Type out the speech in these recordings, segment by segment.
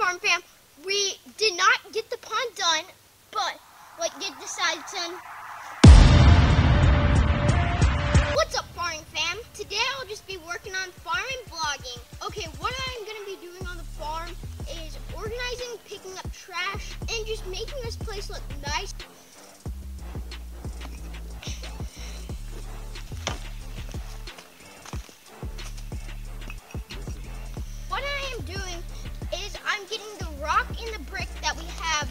Farm Fam, we did not get the pond done, but what did decide, son? What's up, Farm Fam? Today I'll just be working on farm and vlogging. Okay, what I'm going to be doing on the farm is organizing, picking up trash, and just making this place look nice. What I am doing is I'm getting the rock and the brick that we have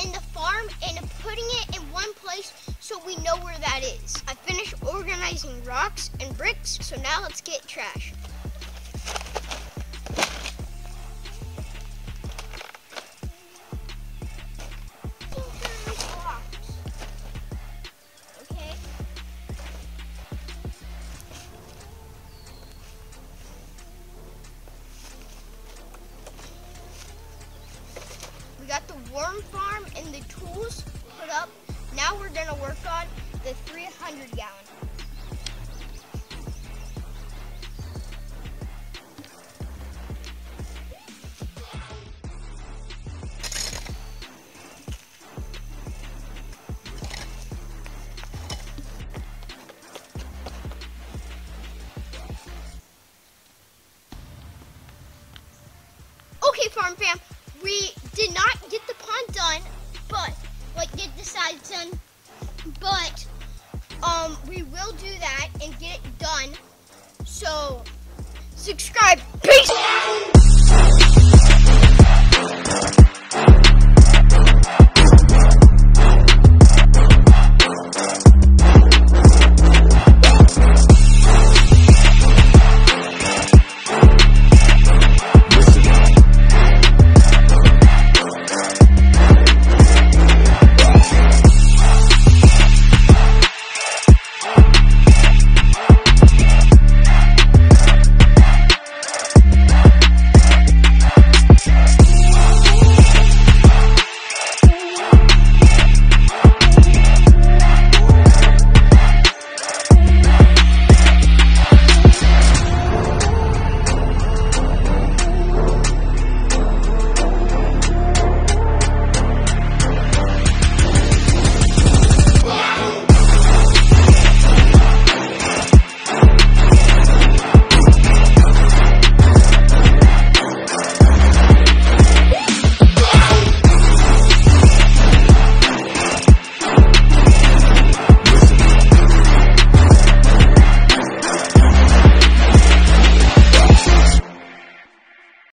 in the farm and putting it in one place so we know where that is. I finished organizing rocks and bricks, so now let's get trash. Okay. We got the worm farm and the tools put up. Now we're gonna work on the 300 gallon. Okay, Farm Fam, we did not get the pond done, but what did decide, son? But we will do that and get it done. So subscribe. Peace.